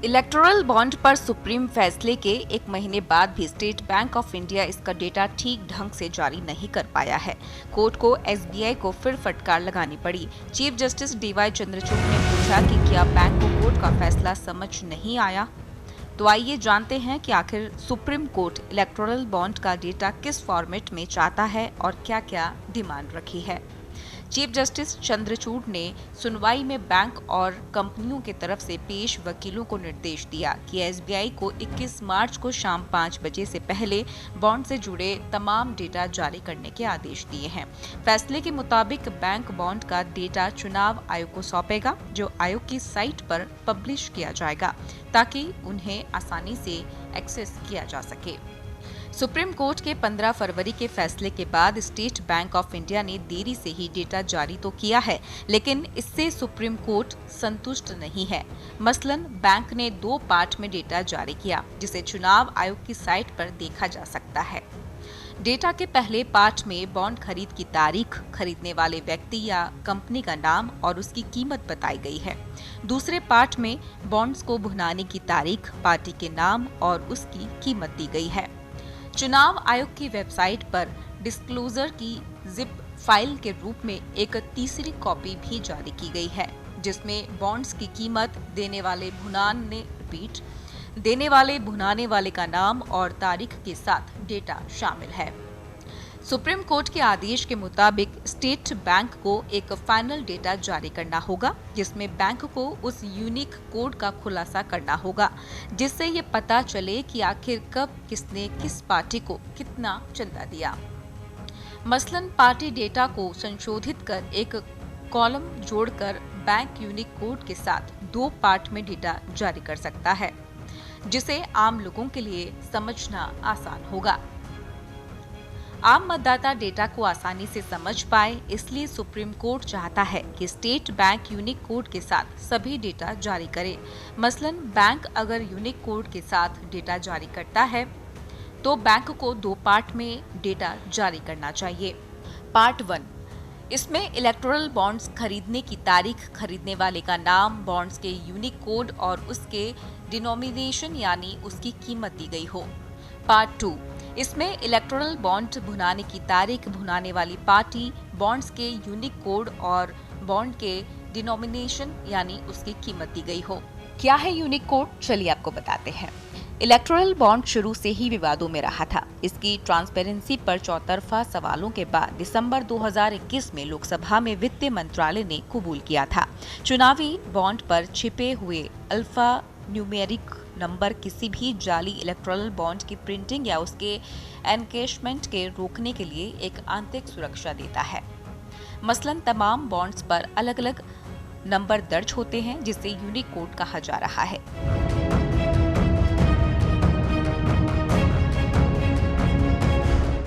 Electoral bond पर supreme फैसले के एक महीने बाद भी स्टेट बैंक ऑफ इंडिया इसका डेटा ठीक ढंग से जारी नहीं कर पाया है। कोर्ट को एसबीआई को फिर फटकार लगानी पड़ी। चीफ जस्टिस डीवाई चंद्रचूड़ ने पूछा कि क्या बैंक को कोर्ट का फैसला समझ नहीं आया। तो आइए जानते हैं कि आखिर सुप्रीम कोर्ट इलेक्टोरल बॉन्ड का डेटा किस फॉर्मेट में चाहता है और क्या क्या डिमांड रखी है। चीफ जस्टिस चंद्रचूड़ ने सुनवाई में बैंक और कंपनियों की तरफ से पेश वकीलों को निर्देश दिया कि एसबीआई को 21 मार्च को शाम 5 बजे से पहले बॉन्ड से जुड़े तमाम डेटा जारी करने के आदेश दिए हैं। फैसले के मुताबिक बैंक बॉन्ड का डेटा चुनाव आयोग को सौंपेगा, जो आयोग की साइट पर पब्लिश किया जाएगा ताकि उन्हें आसानी से एक्सेस किया जा सके। सुप्रीम कोर्ट के 15 फरवरी के फैसले के बाद स्टेट बैंक ऑफ इंडिया ने देरी से ही डेटा जारी तो किया है, लेकिन इससे सुप्रीम कोर्ट संतुष्ट नहीं है। मसलन बैंक ने 2 पार्ट में डेटा जारी किया, जिसे चुनाव आयोग की साइट पर देखा जा सकता है। डेटा के पहले पार्ट में बॉन्ड खरीद की तारीख, खरीदने वाले व्यक्ति या कंपनी का नाम और उसकी कीमत बताई गई है। दूसरे पार्ट में बॉन्ड्स को भुनाने की तारीख, पार्टी के नाम और उसकी कीमत दी गई है। चुनाव आयोग की वेबसाइट पर डिस्क्लोजर की जिप फाइल के रूप में एक तीसरी कॉपी भी जारी की गई है, जिसमें बॉन्ड्स की कीमत, देने वाले भुनाने वाले का नाम और तारीख के साथ डेटा शामिल है। सुप्रीम कोर्ट के आदेश के मुताबिक स्टेट बैंक को एक फाइनल डेटा जारी करना होगा, जिसमें बैंक को उस यूनिक कोड का खुलासा करना होगा, जिससे ये पता चले कि आखिर कब किसने किस पार्टी को कितना चंदा दिया। मसलन पार्टी डेटा को संशोधित कर एक कॉलम जोड़कर बैंक यूनिक कोड के साथ 2 पार्ट में डेटा जारी कर सकता है, जिसे आम लोगों के लिए समझना आसान होगा। आम मतदाता डेटा को आसानी से समझ पाए, इसलिए सुप्रीम कोर्ट चाहता है कि स्टेट बैंक यूनिक कोड के साथ सभी डेटा जारी करे। मसलन बैंक अगर यूनिक कोड के साथ डेटा जारी करता है तो बैंक को 2 पार्ट में डेटा जारी करना चाहिए। पार्ट 1, इसमें इलेक्टोरल बॉन्ड्स खरीदने की तारीख, खरीदने वाले का नाम, बॉन्ड्स के यूनिक कोड और उसके डिनोमिनेशन यानी उसकी कीमत दी गई हो। पार्ट 2, इसमें इलेक्टोरल बॉन्ड भुनाने की तारीख, भुनाने वाली पार्टी, बॉन्ड्स के यूनिक कोड और बॉन्ड के डिनोमिनेशन यानी उसकी कीमत दी गई हो। क्या है यूनिक कोड? चलिए आपको बताते हैं। इलेक्टोरल बॉन्ड शुरू से ही विवादों में रहा था। इसकी ट्रांसपेरेंसी पर चौतरफा सवालों के बाद दिसंबर 2021 में लोकसभा में वित्त मंत्रालय ने कबूल किया था। चुनावी बॉन्ड पर छिपे हुए अल्फा न्यूमेरिक नंबर किसी भी जाली इलेक्टोरल बॉन्ड की प्रिंटिंग या उसके एनकेशमेंट के रोकने के लिए एक आंतरिक सुरक्षा देता है। मसलन तमाम बॉन्ड्स पर अलग अलग नंबर दर्ज होते हैं, जिसे यूनिक कोड कहा जा रहा है।